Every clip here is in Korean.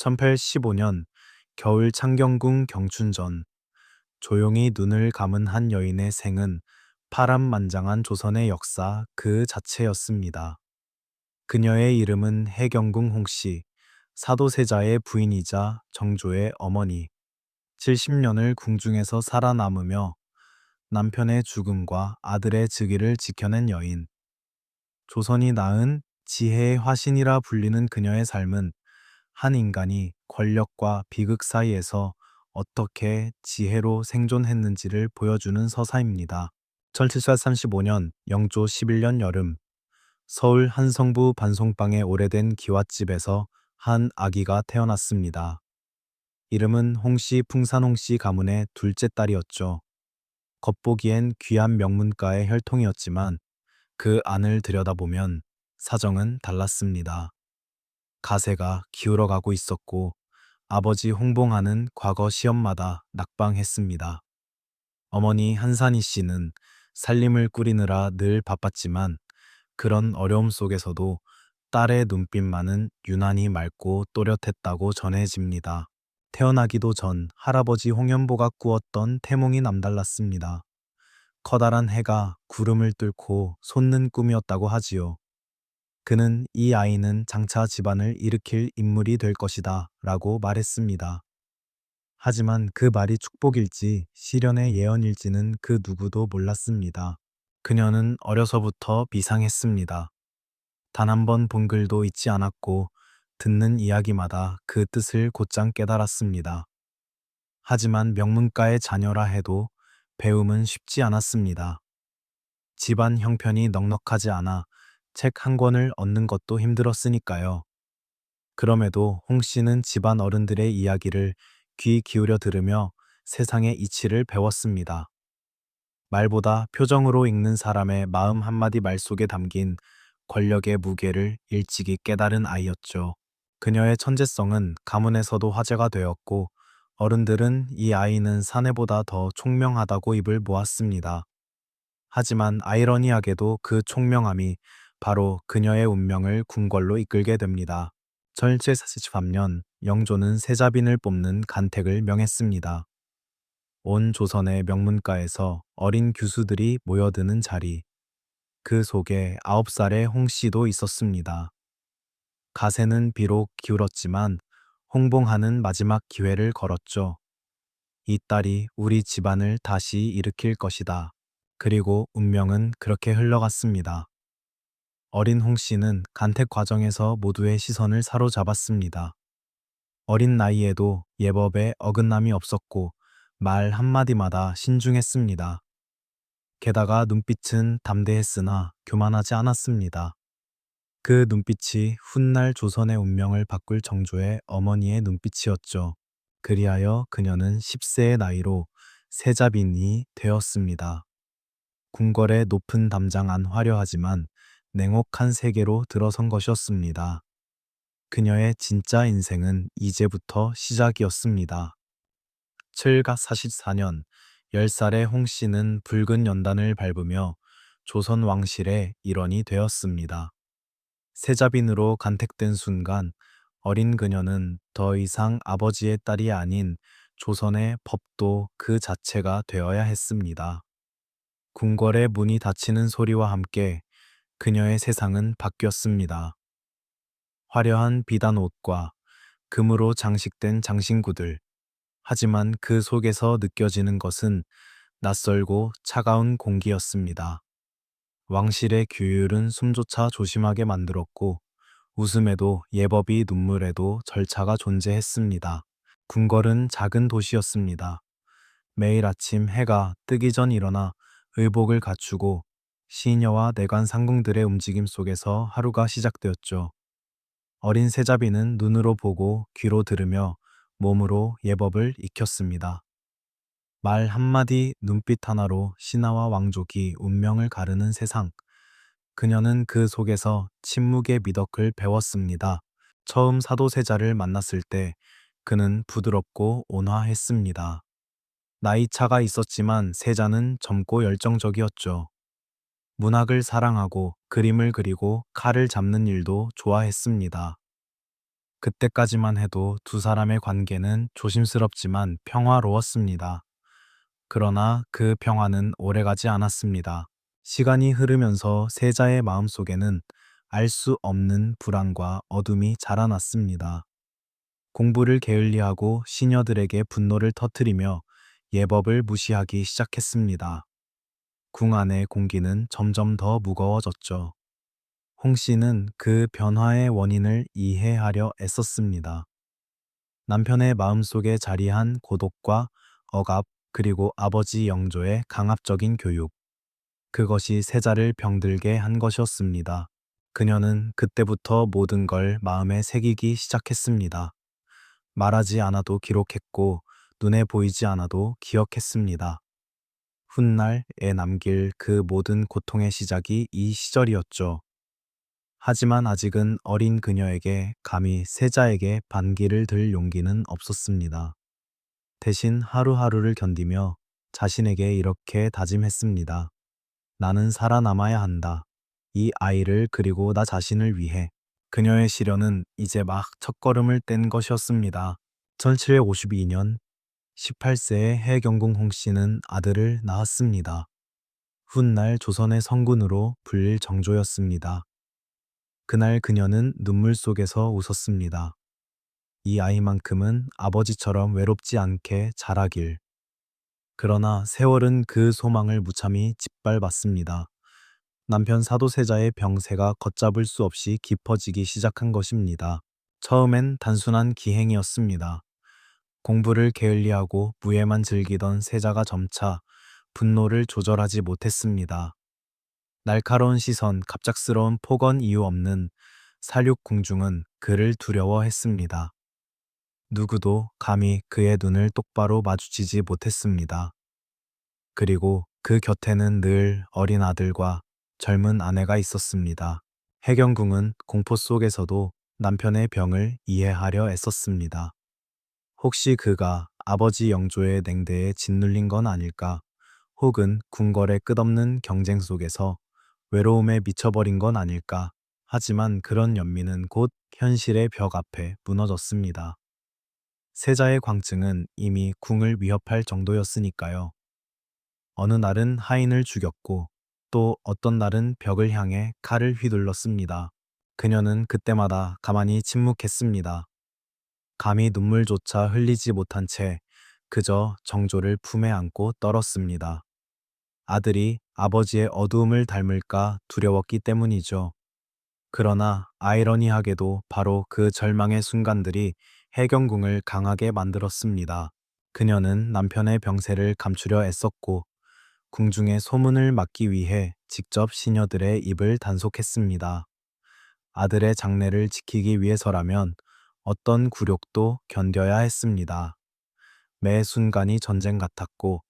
1815년 겨울 창경궁 경춘전, 조용히 눈을 감은 한 여인의 생은 파란만장한 조선의 역사 그 자체였습니다. 그녀의 이름은 해경궁 홍씨, 사도세자의 부인이자 정조의 어머니. 70년을 궁중에서 살아남으며 남편의 죽음과 아들의 즉위를 지켜낸 여인. 조선이 낳은 지혜의 화신이라 불리는 그녀의 삶은 한 인간이 권력과 비극 사이에서 어떻게 지혜로 생존했는지를 보여주는 서사입니다. 1735년 영조 11년 여름, 서울 한성부 반송방의 오래된 기와집에서 한 아기가 태어났습니다. 이름은 홍씨 풍산홍씨 가문의 둘째 딸이었죠. 겉보기엔 귀한 명문가의 혈통이었지만 그 안을 들여다보면 사정은 달랐습니다. 가세가 기울어가고 있었고 아버지 홍봉하는 과거 시험마다 낙방했습니다. 어머니 한산희 씨는 살림을 꾸리느라 늘 바빴지만 그런 어려움 속에서도 딸의 눈빛만은 유난히 맑고 또렷했다고 전해집니다. 태어나기도 전 할아버지 홍연보가 꾸었던 태몽이 남달랐습니다. 커다란 해가 구름을 뚫고 솟는 꿈이었다고 하지요. 그는 이 아이는 장차 집안을 일으킬 인물이 될 것이다 라고 말했습니다. 하지만 그 말이 축복일지 시련의 예언일지는 그 누구도 몰랐습니다. 그녀는 어려서부터 비상했습니다. 단 한 번 본 글도 잊지 않았고 듣는 이야기마다 그 뜻을 곧장 깨달았습니다. 하지만 명문가의 자녀라 해도 배움은 쉽지 않았습니다. 집안 형편이 넉넉하지 않아 책 한 권을 얻는 것도 힘들었으니까요. 그럼에도 홍 씨는 집안 어른들의 이야기를 귀 기울여 들으며 세상의 이치를 배웠습니다. 말보다 표정으로 읽는 사람의 마음 한마디 말 속에 담긴 권력의 무게를 일찍이 깨달은 아이였죠. 그녀의 천재성은 가문에서도 화제가 되었고 어른들은 이 아이는 사내보다 더 총명하다고 입을 모았습니다. 하지만 아이러니하게도 그 총명함이 바로 그녀의 운명을 궁궐로 이끌게 됩니다. 1743년 영조는 세자빈을 뽑는 간택을 명했습니다. 온 조선의 명문가에서 어린 교수들이 모여드는 자리. 그 속에 9살의 홍씨도 있었습니다. 가세는 비록 기울었지만 홍봉하는 마지막 기회를 걸었죠. 이 딸이 우리 집안을 다시 일으킬 것이다. 그리고 운명은 그렇게 흘러갔습니다. 어린 홍씨는 간택 과정에서 모두의 시선을 사로잡았습니다. 어린 나이에도 예법에 어긋남이 없었고 말 한마디마다 신중했습니다. 게다가 눈빛은 담대했으나 교만하지 않았습니다. 그 눈빛이 훗날 조선의 운명을 바꿀 정조의 어머니의 눈빛이었죠. 그리하여 그녀는 10세의 나이로 세자빈이 되었습니다. 궁궐의 높은 담장 안 화려하지만 냉혹한 세계로 들어선 것이었습니다. 그녀의 진짜 인생은 이제부터 시작이었습니다. 7가 44년 10살의 홍씨는 붉은 연단을 밟으며 조선 왕실의 일원이 되었습니다. 세자빈으로 간택된 순간 어린 그녀는 더 이상 아버지의 딸이 아닌 조선의 법도 그 자체가 되어야 했습니다. 궁궐의 문이 닫히는 소리와 함께 그녀의 세상은 바뀌었습니다. 화려한 비단 옷과 금으로 장식된 장신구들. 하지만 그 속에서 느껴지는 것은 낯설고 차가운 공기였습니다. 왕실의 규율은 숨조차 조심하게 만들었고 웃음에도 예법이 눈물에도 절차가 존재했습니다. 궁궐은 작은 도시였습니다. 매일 아침 해가 뜨기 전 일어나 의복을 갖추고 시녀와 내관 상궁들의 움직임 속에서 하루가 시작되었죠. 어린 세자비는 눈으로 보고 귀로 들으며 몸으로 예법을 익혔습니다. 말 한마디 눈빛 하나로 신하와 왕족이 운명을 가르는 세상. 그녀는 그 속에서 침묵의 미덕을 배웠습니다. 처음 사도세자를 만났을 때 그는 부드럽고 온화했습니다. 나이 차가 있었지만 세자는 젊고 열정적이었죠. 문학을 사랑하고 그림을 그리고 칼을 잡는 일도 좋아했습니다. 그때까지만 해도 두 사람의 관계는 조심스럽지만 평화로웠습니다. 그러나 그 평화는 오래가지 않았습니다. 시간이 흐르면서 세자의 마음속에는 알 수 없는 불안과 어둠이 자라났습니다. 공부를 게을리하고 시녀들에게 분노를 터뜨리며 예법을 무시하기 시작했습니다. 궁 안의 공기는 점점 더 무거워졌죠. 홍 씨는 그 변화의 원인을 이해하려 애썼습니다. 남편의 마음속에 자리한 고독과 억압, 그리고 아버지 영조의 강압적인 교육. 그것이 세자를 병들게 한 것이었습니다. 그녀는 그때부터 모든 걸 마음에 새기기 시작했습니다. 말하지 않아도 기록했고, 눈에 보이지 않아도 기억했습니다. 훗날에 남길 그 모든 고통의 시작이 이 시절이었죠. 하지만 아직은 어린 그녀에게 감히 세자에게 반기를 들 용기는 없었습니다. 대신 하루하루를 견디며 자신에게 이렇게 다짐했습니다. 나는 살아남아야 한다. 이 아이를 그리고 나 자신을 위해. 그녀의 시련은 이제 막 첫걸음을 뗀 것이었습니다. 1752년 18세의 해경궁 홍씨는 아들을 낳았습니다. 훗날 조선의 성군으로 불릴 정조였습니다. 그날 그녀는 눈물 속에서 웃었습니다. 이 아이만큼은 아버지처럼 외롭지 않게 자라길. 그러나 세월은 그 소망을 무참히 짓밟았습니다. 남편 사도세자의 병세가 걷잡을 수 없이 깊어지기 시작한 것입니다. 처음엔 단순한 기행이었습니다. 공부를 게을리하고 무예만 즐기던 세자가 점차 분노를 조절하지 못했습니다. 날카로운 시선, 갑작스러운 폭언 이유 없는 살육 궁중은 그를 두려워했습니다. 누구도 감히 그의 눈을 똑바로 마주치지 못했습니다. 그리고 그 곁에는 늘 어린 아들과 젊은 아내가 있었습니다. 해경궁은 공포 속에서도 남편의 병을 이해하려 애썼습니다. 혹시 그가 아버지 영조의 냉대에 짓눌린 건 아닐까? 혹은 궁궐의 끝없는 경쟁 속에서 외로움에 미쳐버린 건 아닐까? 하지만 그런 연민은 곧 현실의 벽 앞에 무너졌습니다. 세자의 광증은 이미 궁을 위협할 정도였으니까요. 어느 날은 하인을 죽였고 또 어떤 날은 벽을 향해 칼을 휘둘렀습니다. 그녀는 그때마다 가만히 침묵했습니다. 감히 눈물조차 흘리지 못한 채 그저 정조를 품에 안고 떨었습니다. 아들이 아버지의 어두움을 닮을까 두려웠기 때문이죠. 그러나 아이러니하게도 바로 그 절망의 순간들이 해경궁을 강하게 만들었습니다. 그녀는 남편의 병세를 감추려 애썼고 궁중의 소문을 막기 위해 직접 시녀들의 입을 단속했습니다. 아들의 장래를 지키기 위해서라면 어떤 굴욕도 견뎌야 했습니다. 매 순간이 전쟁 같았고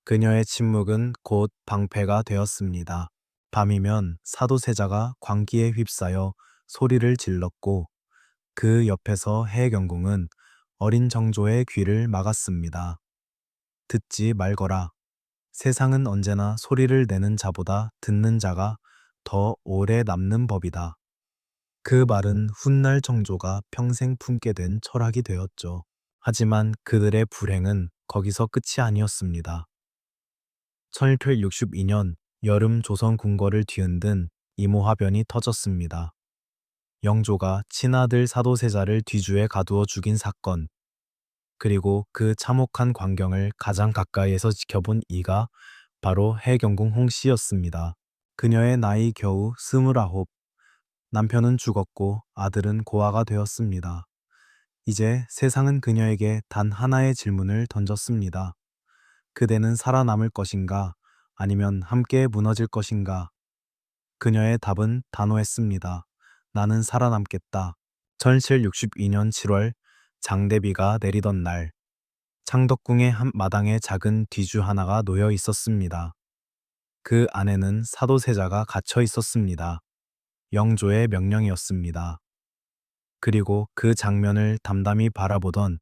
그녀의 침묵은 곧 방패가 되었습니다. 밤이면 사도세자가 광기에 휩싸여 소리를 질렀고 그 옆에서 해경궁은 어린 정조의 귀를 막았습니다. 듣지 말거라. 세상은 언제나 소리를 내는 자보다 듣는 자가 더 오래 남는 법이다. 그 말은 훗날 정조가 평생 품게 된 철학이 되었죠. 하지만 그들의 불행은 거기서 끝이 아니었습니다. 1862년 여름 조선 궁궐을 뒤흔든 이모화변이 터졌습니다. 영조가 친아들 사도세자를 뒤주에 가두어 죽인 사건, 그리고 그 참혹한 광경을 가장 가까이에서 지켜본 이가 바로 해경궁 홍씨였습니다. 그녀의 나이 겨우 29, 남편은 죽었고 아들은 고아가 되었습니다. 이제 세상은 그녀에게 단 하나의 질문을 던졌습니다. 그대는 살아남을 것인가? 아니면 함께 무너질 것인가? 그녀의 답은 단호했습니다. 나는 살아남겠다. 1762년 7월 장대비가 내리던 날, 창덕궁의 한 마당에 작은 뒤주 하나가 놓여 있었습니다. 그 안에는 사도세자가 갇혀 있었습니다. 영조의 명령이었습니다. 그리고 그 장면을 담담히 바라보던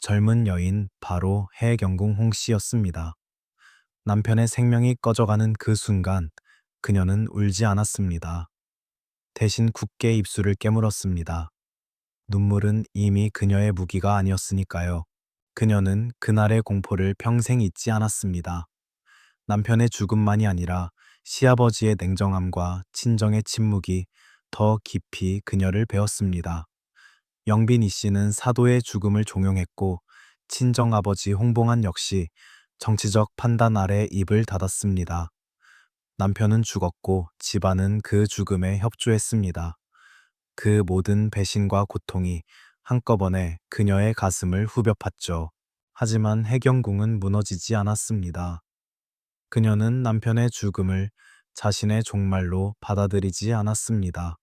젊은 여인 바로 해경궁 홍씨였습니다. 남편의 생명이 꺼져가는 그 순간 그녀는 울지 않았습니다. 대신 굳게 입술을 깨물었습니다. 눈물은 이미 그녀의 무기가 아니었으니까요. 그녀는 그날의 공포를 평생 잊지 않았습니다. 남편의 죽음만이 아니라 시아버지의 냉정함과 친정의 침묵이 더 깊이 그녀를 베었습니다. 영빈 이 씨는 사도의 죽음을 종용했고 친정아버지 홍봉안 역시 정치적 판단 아래 입을 닫았습니다. 남편은 죽었고 집안은 그 죽음에 협조했습니다. 그 모든 배신과 고통이 한꺼번에 그녀의 가슴을 후벼 팠죠. 하지만 해경궁은 무너지지 않았습니다. 그녀는 남편의 죽음을 자신의 종말로 받아들이지 않았습니다.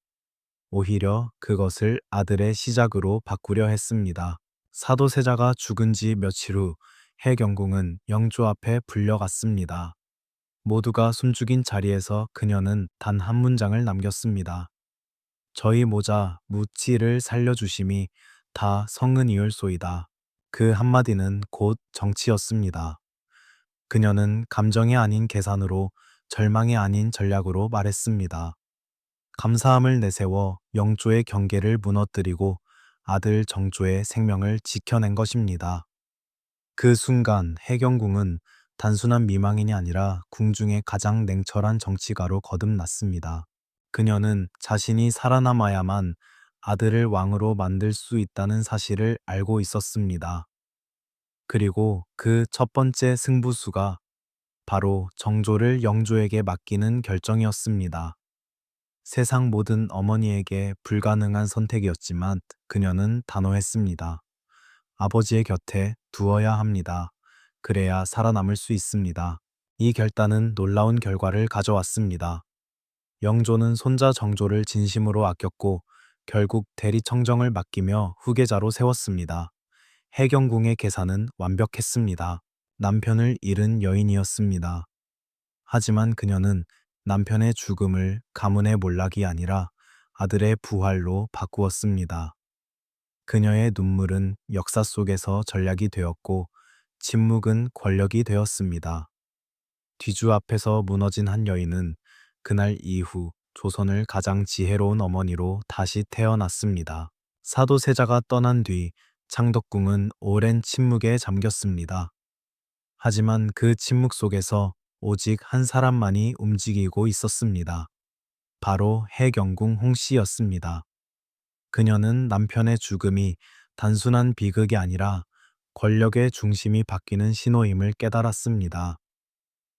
오히려 그것을 아들의 시작으로 바꾸려 했습니다. 사도세자가 죽은 지 며칠 후 해경궁은 영조 앞에 불려갔습니다. 모두가 숨죽인 자리에서 그녀는 단 한 문장을 남겼습니다. 저희 모자 무치를 살려주심이 다 성은이올소이다. 그 한마디는 곧 정치였습니다. 그녀는 감정이 아닌 계산으로 절망이 아닌 전략으로 말했습니다. 감사함을 내세워 영조의 경계를 무너뜨리고 아들 정조의 생명을 지켜낸 것입니다. 그 순간 해경궁은 단순한 미망인이 아니라 궁중의 가장 냉철한 정치가로 거듭났습니다. 그녀는 자신이 살아남아야만 아들을 왕으로 만들 수 있다는 사실을 알고 있었습니다. 그리고 그 첫 번째 승부수가 바로 정조를 영조에게 맡기는 결정이었습니다. 세상 모든 어머니에게 불가능한 선택이었지만 그녀는 단호했습니다. 아버지의 곁에 두어야 합니다. 그래야 살아남을 수 있습니다. 이 결단은 놀라운 결과를 가져왔습니다. 영조는 손자 정조를 진심으로 아꼈고 결국 대리청정을 맡기며 후계자로 세웠습니다. 해경궁의 계산은 완벽했습니다. 남편을 잃은 여인이었습니다. 하지만 그녀는 남편의 죽음을 가문의 몰락이 아니라 아들의 부활로 바꾸었습니다. 그녀의 눈물은 역사 속에서 전략이 되었고 침묵은 권력이 되었습니다. 뒤주 앞에서 무너진 한 여인은 그날 이후 조선을 가장 지혜로운 어머니로 다시 태어났습니다. 사도세자가 떠난 뒤 창덕궁은 오랜 침묵에 잠겼습니다. 하지만 그 침묵 속에서 오직 한 사람만이 움직이고 있었습니다. 바로 해경궁 홍씨였습니다. 그녀는 남편의 죽음이 단순한 비극이 아니라 권력의 중심이 바뀌는 신호임을 깨달았습니다.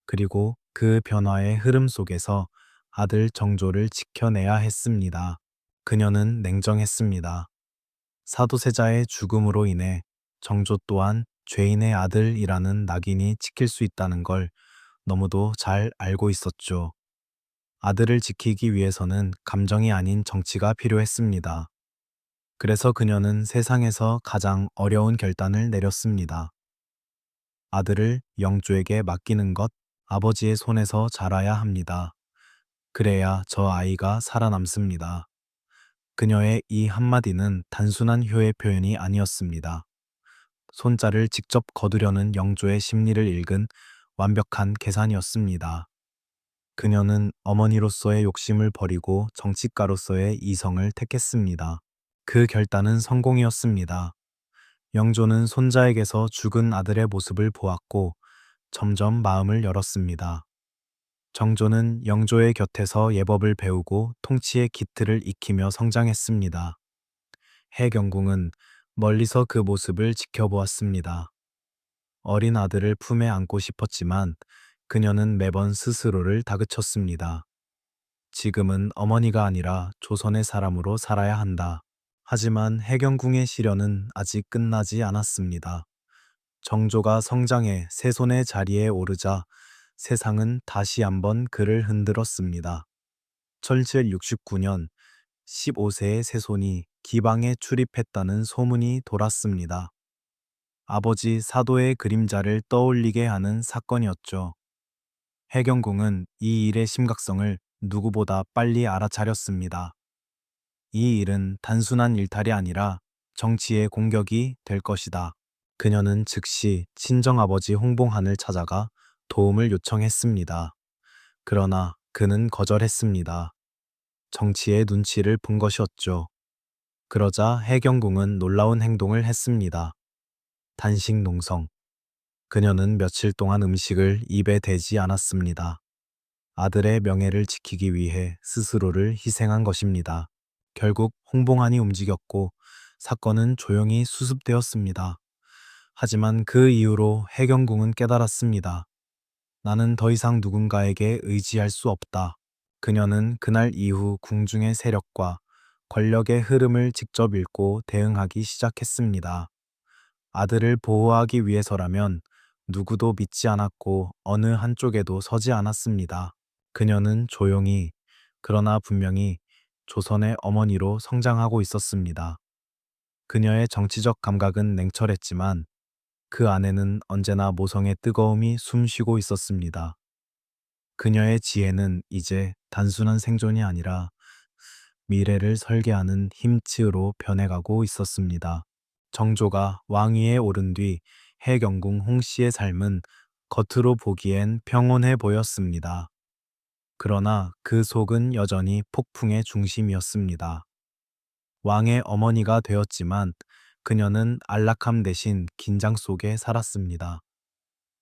그리고 그 변화의 흐름 속에서 아들 정조를 지켜내야 했습니다. 그녀는 냉정했습니다. 사도세자의 죽음으로 인해 정조 또한 죄인의 아들이라는 낙인이 찍힐 수 있다는 걸 너무도 잘 알고 있었죠. 아들을 지키기 위해서는 감정이 아닌 정치가 필요했습니다. 그래서 그녀는 세상에서 가장 어려운 결단을 내렸습니다. 아들을 영조에게 맡기는 것, 아버지의 손에서 자라야 합니다. 그래야 저 아이가 살아남습니다. 그녀의 이 한마디는 단순한 효의 표현이 아니었습니다. 손자를 직접 거두려는 영조의 심리를 읽은 완벽한 계산이었습니다. 그녀는 어머니로서의 욕심을 버리고 정치가로서의 이성을 택했습니다. 그 결단은 성공이었습니다. 영조는 손자에게서 죽은 아들의 모습을 보았고 점점 마음을 열었습니다. 정조는 영조의 곁에서 예법을 배우고 통치의 기틀을 익히며 성장했습니다. 해경궁은 멀리서 그 모습을 지켜보았습니다. 어린 아들을 품에 안고 싶었지만 그녀는 매번 스스로를 다그쳤습니다. 지금은 어머니가 아니라 조선의 사람으로 살아야 한다. 하지만 해경궁의 시련은 아직 끝나지 않았습니다. 정조가 성장해 세손의 자리에 오르자 세상은 다시 한번 그를 흔들었습니다. 1769년 15세의 세손이 기방에 출입했다는 소문이 돌았습니다. 아버지 사도의 그림자를 떠올리게 하는 사건이었죠. 해경궁은 이 일의 심각성을 누구보다 빨리 알아차렸습니다. 이 일은 단순한 일탈이 아니라 정치의 공격이 될 것이다. 그녀는 즉시 친정아버지 홍봉한을 찾아가 도움을 요청했습니다. 그러나 그는 거절했습니다. 정치의 눈치를 본 것이었죠. 그러자 해경궁은 놀라운 행동을 했습니다. 단식 농성. 그녀는 며칠 동안 음식을 입에 대지 않았습니다. 아들의 명예를 지키기 위해 스스로를 희생한 것입니다. 결국 홍봉안이 움직였고 사건은 조용히 수습되었습니다. 하지만 그 이후로 해경궁은 깨달았습니다. 나는 더 이상 누군가에게 의지할 수 없다. 그녀는 그날 이후 궁중의 세력과 권력의 흐름을 직접 읽고 대응하기 시작했습니다. 아들을 보호하기 위해서라면 누구도 믿지 않았고 어느 한쪽에도 서지 않았습니다. 그녀는 조용히, 그러나 분명히 조선의 어머니로 성장하고 있었습니다. 그녀의 정치적 감각은 냉철했지만 그 안에는 언제나 모성의 뜨거움이 숨쉬고 있었습니다. 그녀의 지혜는 이제 단순한 생존이 아니라 미래를 설계하는 힘치로 변해가고 있었습니다. 정조가 왕위에 오른 뒤 해경궁 홍씨의 삶은 겉으로 보기엔 평온해 보였습니다. 그러나 그 속은 여전히 폭풍의 중심이었습니다. 왕의 어머니가 되었지만 그녀는 안락함 대신 긴장 속에 살았습니다.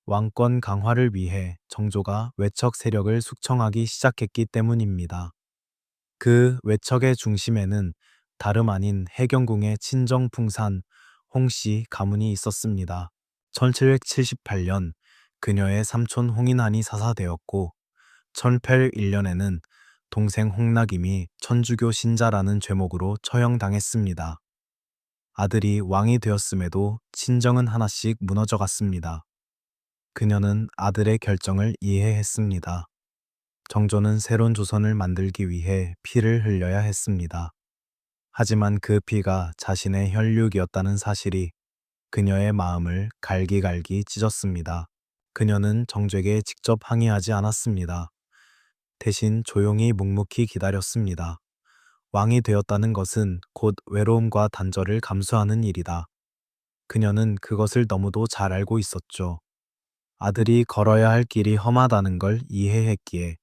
왕권 강화를 위해 정조가 외척 세력을 숙청하기 시작했기 때문입니다. 그 외척의 중심에는 다름 아닌 해경궁의 친정 풍산 홍씨 가문이 있었습니다. 1778년 그녀의 삼촌 홍인한이 사사되었고 1801년에는 동생 홍낙임이 천주교 신자라는 죄목으로 처형당했습니다. 아들이 왕이 되었음에도 친정은 하나씩 무너져 갔습니다. 그녀는 아들의 결정을 이해했습니다. 정조는 새로운 조선을 만들기 위해 피를 흘려야 했습니다. 하지만 그 피가 자신의 혈육이었다는 사실이 그녀의 마음을 갈기갈기 찢었습니다. 그녀는 정조에게 직접 항의하지 않았습니다. 대신 조용히 묵묵히 기다렸습니다. 왕이 되었다는 것은 곧 외로움과 단절을 감수하는 일이다. 그녀는 그것을 너무도 잘 알고 있었죠. 아들이 걸어야 할 길이 험하다는 걸 이해했기에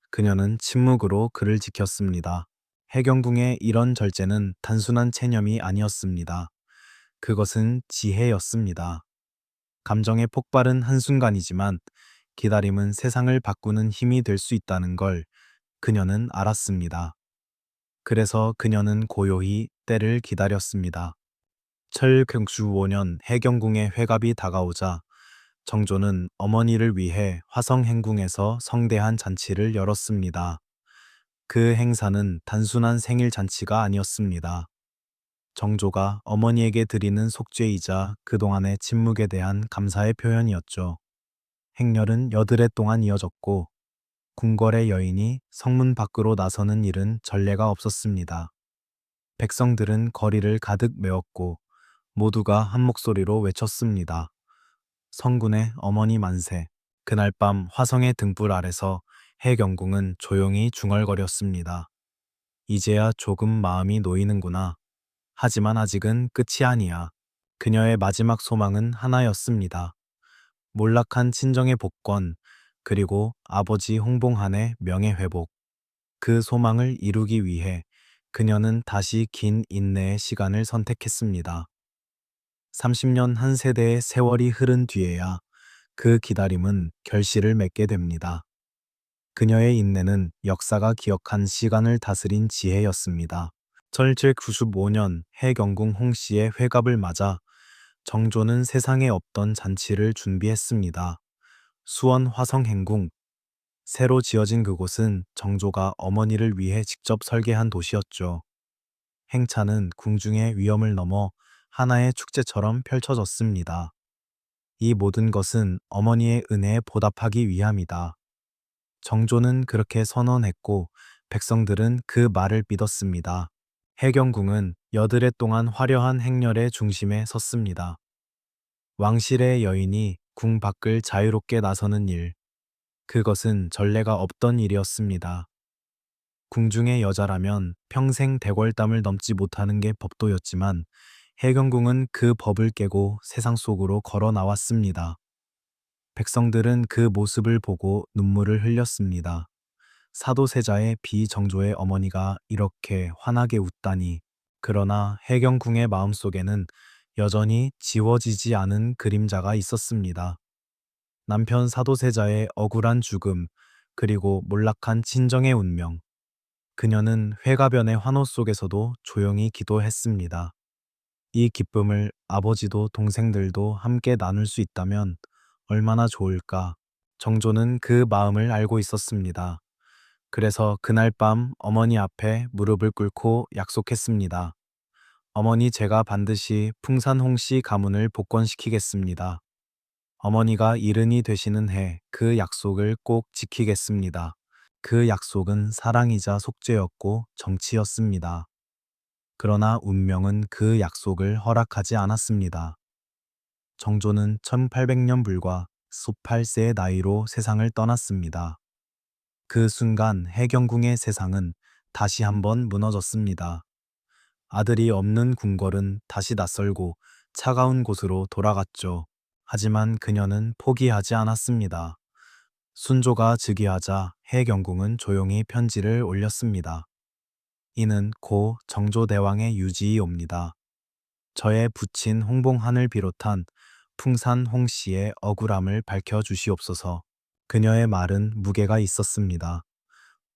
그녀는 침묵으로 그를 지켰습니다. 해경궁의 이런 절제는 단순한 체념이 아니었습니다. 그것은 지혜였습니다. 감정의 폭발은 한순간이지만 기다림은 세상을 바꾸는 힘이 될 수 있다는 걸 그녀는 알았습니다. 그래서 그녀는 고요히 때를 기다렸습니다. 철경주 5년 해경궁의 회갑이 다가오자 정조는 어머니를 위해 화성행궁에서 성대한 잔치를 열었습니다. 그 행사는 단순한 생일 잔치가 아니었습니다. 정조가 어머니에게 드리는 속죄이자 그동안의 침묵에 대한 감사의 표현이었죠. 행렬은 여드레 동안 이어졌고 궁궐의 여인이 성문 밖으로 나서는 일은 전례가 없었습니다. 백성들은 거리를 가득 메웠고 모두가 한 목소리로 외쳤습니다. 성군의 어머니 만세. 그날 밤 화성의 등불 아래서 해경궁은 조용히 중얼거렸습니다. 이제야 조금 마음이 놓이는구나. 하지만 아직은 끝이 아니야. 그녀의 마지막 소망은 하나였습니다. 몰락한 친정의 복권, 그리고 아버지 홍봉한의 명예회복. 그 소망을 이루기 위해 그녀는 다시 긴 인내의 시간을 선택했습니다. 30년 한 세대의 세월이 흐른 뒤에야 그 기다림은 결실을 맺게 됩니다. 그녀의 인내는 역사가 기억한 시간을 다스린 지혜였습니다. 1795년 해경궁 홍씨의 회갑을 맞아 정조는 세상에 없던 잔치를 준비했습니다. 수원 화성행궁. 새로 지어진 그곳은 정조가 어머니를 위해 직접 설계한 도시였죠. 행차는 궁중의 위험을 넘어 하나의 축제처럼 펼쳐졌습니다. 이 모든 것은 어머니의 은혜에 보답하기 위함이다. 정조는 그렇게 선언했고 백성들은 그 말을 믿었습니다. 해경궁은 여드레 동안 화려한 행렬의 중심에 섰습니다. 왕실의 여인이 궁 밖을 자유롭게 나서는 일, 그것은 전례가 없던 일이었습니다. 궁중의 여자라면 평생 대궐담을 넘지 못하는 게 법도였지만 해경궁은 그 법을 깨고 세상 속으로 걸어 나왔습니다. 백성들은 그 모습을 보고 눈물을 흘렸습니다. 사도세자의 비정조의 어머니가 이렇게 환하게 웃다니. 그러나 해경궁의 마음속에는 여전히 지워지지 않은 그림자가 있었습니다. 남편 사도세자의 억울한 죽음, 그리고 몰락한 친정의 운명. 그녀는 회가변의 환호 속에서도 조용히 기도했습니다. 이 기쁨을 아버지도 동생들도 함께 나눌 수 있다면 얼마나 좋을까. 정조는 그 마음을 알고 있었습니다. 그래서 그날 밤 어머니 앞에 무릎을 꿇고 약속했습니다. 어머니, 제가 반드시 풍산홍씨 가문을 복권시키겠습니다. 어머니가 일흔이 되시는 해 그 약속을 꼭 지키겠습니다. 그 약속은 사랑이자 속죄였고 정치였습니다. 그러나 운명은 그 약속을 허락하지 않았습니다. 정조는 1800년 불과 28세의 나이로 세상을 떠났습니다. 그 순간 해경궁의 세상은 다시 한번 무너졌습니다. 아들이 없는 궁궐은 다시 낯설고 차가운 곳으로 돌아갔죠. 하지만 그녀는 포기하지 않았습니다. 순조가 즉위하자 해경궁은 조용히 편지를 올렸습니다. 이는 고 정조대왕의 유지이옵니다. 저의 부친 홍봉한을 비롯한 풍산 홍씨의 억울함을 밝혀주시옵소서. 그녀의 말은 무게가 있었습니다.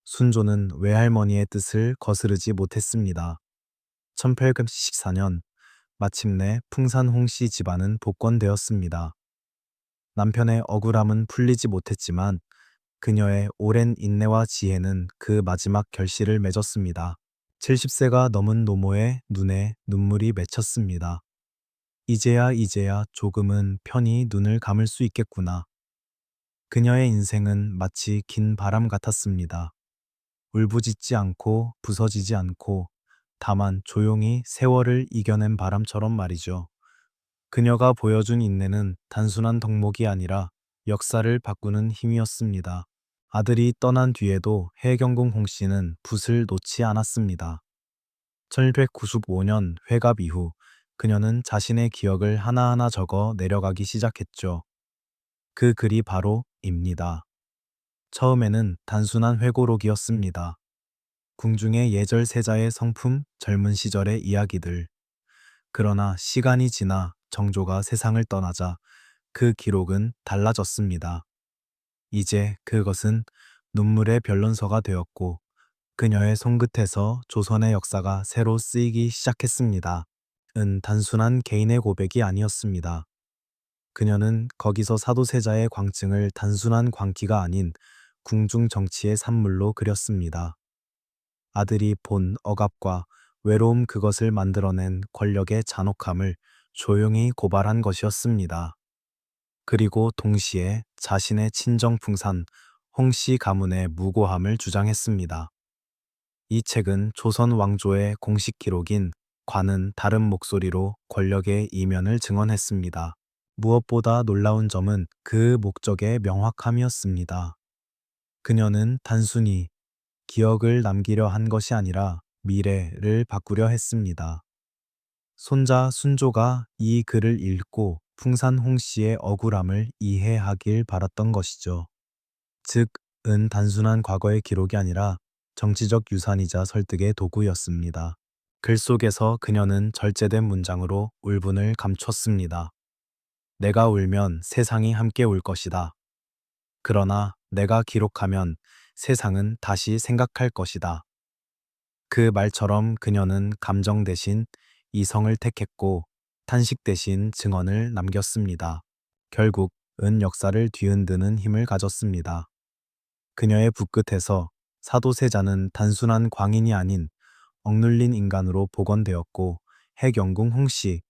순조는 외할머니의 뜻을 거스르지 못했습니다. 1814년 마침내 풍산 홍씨 집안은 복권되었습니다. 남편의 억울함은 풀리지 못했지만 그녀의 오랜 인내와 지혜는 그 마지막 결실을 맺었습니다. 70세가 넘은 노모의 눈에 눈물이 맺혔습니다. 이제야 조금은 편히 눈을 감을 수 있겠구나. 그녀의 인생은 마치 긴 바람 같았습니다. 울부짖지 않고 부서지지 않고 다만 조용히 세월을 이겨낸 바람처럼 말이죠. 그녀가 보여준 인내는 단순한 덕목이 아니라 역사를 바꾸는 힘이었습니다. 아들이 떠난 뒤에도 해경궁 홍씨는 붓을 놓지 않았습니다. 1195년 회갑 이후 그녀는 자신의 기억을 하나하나 적어 내려가기 시작했죠. 그 글이 바로 입니다. 처음에는 단순한 회고록이었습니다. 궁중의 예절 세자의 성품, 젊은 시절의 이야기들. 그러나 시간이 지나 정조가 세상을 떠나자 그 기록은 달라졌습니다. 이제 그것은 눈물의 변론서가 되었고 그녀의 손끝에서 조선의 역사가 새로 쓰이기 시작했습니다. 은 단순한 개인의 고백이 아니었습니다. 그녀는 거기서 사도세자의 광증을 단순한 광기가 아닌 궁중 정치의 산물로 그렸습니다. 아들이 본 억압과 외로움, 그것을 만들어낸 권력의 잔혹함을 조용히 고발한 것이었습니다. 그리고 동시에 자신의 친정 풍산 홍씨 가문의 무고함을 주장했습니다. 이 책은 조선 왕조의 공식 기록인 과는 다른 목소리로 권력의 이면을 증언했습니다. 무엇보다 놀라운 점은 그 목적의 명확함이었습니다. 그녀는 단순히 기억을 남기려 한 것이 아니라 미래를 바꾸려 했습니다. 손자 순조가 이 글을 읽고 풍산 홍씨의 억울함을 이해하길 바랐던 것이죠. 즉, 은 단순한 과거의 기록이 아니라 정치적 유산이자 설득의 도구였습니다. 글 속에서 그녀는 절제된 문장으로 울분을 감췄습니다. 내가 울면 세상이 함께 울 것이다. 그러나 내가 기록하면 세상은 다시 생각할 것이다. 그 말처럼 그녀는 감정 대신 이성을 택했고 탄식 대신 증언을 남겼습니다. 결국 은 역사를 뒤흔드는 힘을 가졌습니다. 그녀의 붓끝에서 사도세자는 단순한 광인이 아닌 억눌린 인간으로 복원되었고 해경궁 홍씨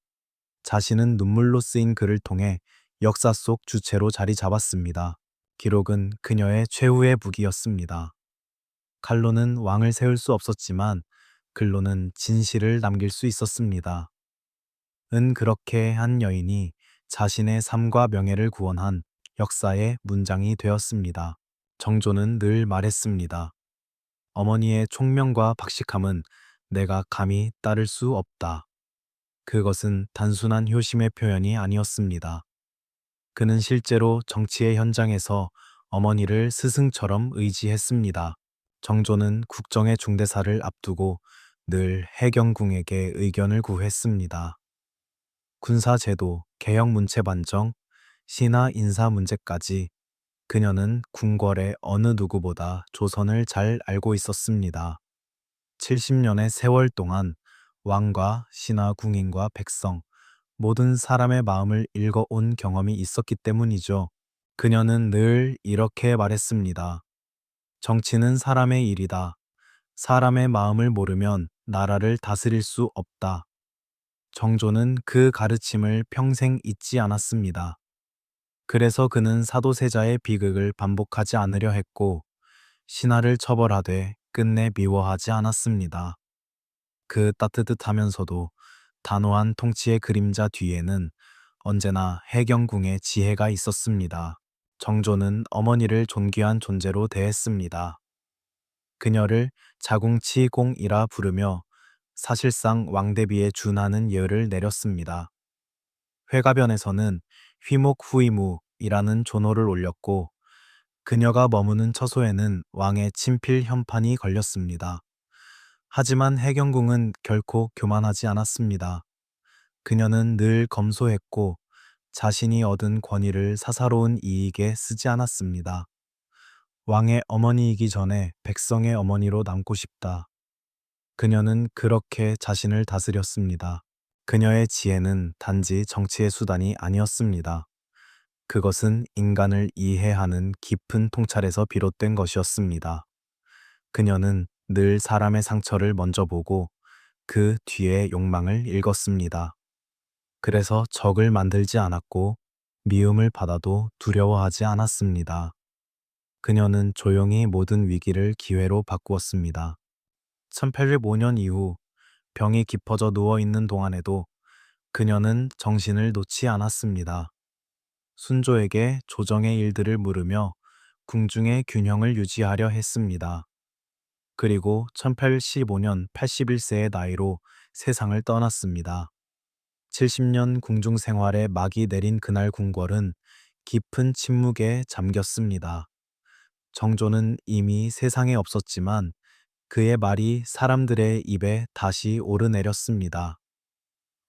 자신은 눈물로 쓰인 글을 통해 역사 속 주체로 자리 잡았습니다. 기록은 그녀의 최후의 무기였습니다. 칼로는 왕을 세울 수 없었지만 글로는 진실을 남길 수 있었습니다. 은 그렇게 한 여인이 자신의 삶과 명예를 구원한 역사의 문장이 되었습니다. 정조는 늘 말했습니다. 어머니의 총명과 박식함은 내가 감히 따를 수 없다. 그것은 단순한 효심의 표현이 아니었습니다. 그는 실제로 정치의 현장에서 어머니를 스승처럼 의지했습니다. 정조는 국정의 중대사를 앞두고 늘 해경궁에게 의견을 구했습니다. 군사제도, 개혁 문체 반정, 신하 인사 문제까지 그녀는 궁궐의 어느 누구보다 조선을 잘 알고 있었습니다. 70년의 세월 동안 왕과 신하 궁인과 백성, 모든 사람의 마음을 읽어온 경험이 있었기 때문이죠. 그녀는 늘 이렇게 말했습니다. 정치는 사람의 일이다. 사람의 마음을 모르면 나라를 다스릴 수 없다. 정조는 그 가르침을 평생 잊지 않았습니다. 그래서 그는 사도세자의 비극을 반복하지 않으려 했고, 신하를 처벌하되 끝내 미워하지 않았습니다. 그 따뜻하면서도 단호한 통치의 그림자 뒤에는 언제나 해경궁의 지혜가 있었습니다. 정조는 어머니를 존귀한 존재로 대했습니다. 그녀를 자궁치공이라 부르며 사실상 왕대비에 준하는 예를 내렸습니다. 회가변에서는 휘목후이무이라는 존호를 올렸고 그녀가 머무는 처소에는 왕의 친필 현판이 걸렸습니다. 하지만 해경궁은 결코 교만하지 않았습니다. 그녀는 늘 검소했고 자신이 얻은 권위를 사사로운 이익에 쓰지 않았습니다. 왕의 어머니이기 전에 백성의 어머니로 남고 싶다. 그녀는 그렇게 자신을 다스렸습니다. 그녀의 지혜는 단지 정치의 수단이 아니었습니다. 그것은 인간을 이해하는 깊은 통찰에서 비롯된 것이었습니다. 그녀는 늘 사람의 상처를 먼저 보고 그 뒤에 욕망을 읽었습니다. 그래서 적을 만들지 않았고 미움을 받아도 두려워하지 않았습니다. 그녀는 조용히 모든 위기를 기회로 바꾸었습니다. 1805년 이후 병이 깊어져 누워있는 동안에도 그녀는 정신을 놓지 않았습니다. 순조에게 조정의 일들을 물으며 궁중의 균형을 유지하려 했습니다. 그리고 1815년 81세의 나이로 세상을 떠났습니다. 70년 궁중 생활에 막이 내린 그날 궁궐은 깊은 침묵에 잠겼습니다. 정조는 이미 세상에 없었지만 그의 말이 사람들의 입에 다시 오르내렸습니다.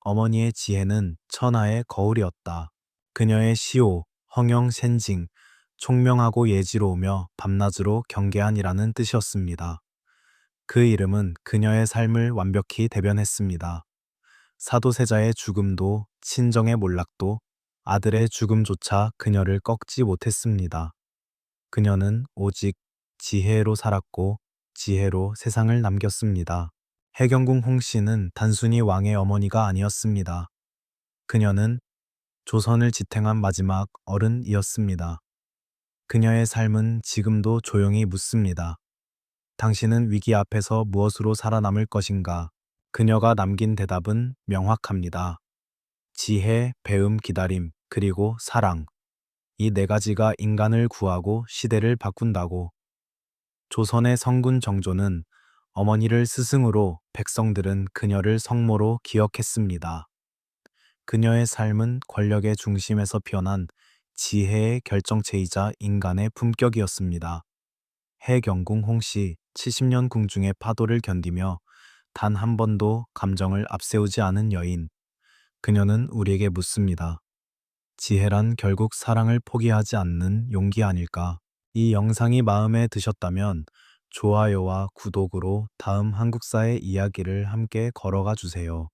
어머니의 지혜는 천하의 거울이었다. 그녀의 시오, 허영 센징, 총명하고 예지로우며 밤낮으로 경계한이라는 뜻이었습니다. 그 이름은 그녀의 삶을 완벽히 대변했습니다. 사도세자의 죽음도 친정의 몰락도 아들의 죽음조차 그녀를 꺾지 못했습니다. 그녀는 오직 지혜로 살았고 지혜로 세상을 남겼습니다. 해경궁 홍씨는 단순히 왕의 어머니가 아니었습니다. 그녀는 조선을 지탱한 마지막 어른이었습니다. 그녀의 삶은 지금도 조용히 묻습니다. 당신은 위기 앞에서 무엇으로 살아남을 것인가? 그녀가 남긴 대답은 명확합니다. 지혜, 배움, 기다림, 그리고 사랑. 이 네 가지가 인간을 구하고 시대를 바꾼다고. 조선의 성군 정조는 어머니를 스승으로 백성들은 그녀를 성모로 기억했습니다. 그녀의 삶은 권력의 중심에서 피어난 지혜의 결정체이자 인간의 품격이었습니다. 해경궁 홍씨 70년 궁중의 파도를 견디며 단 한 번도 감정을 앞세우지 않은 여인. 그녀는 우리에게 묻습니다. 지혜란 결국 사랑을 포기하지 않는 용기 아닐까? 이 영상이 마음에 드셨다면 좋아요와 구독으로 다음 한국사의 이야기를 함께 걸어가 주세요.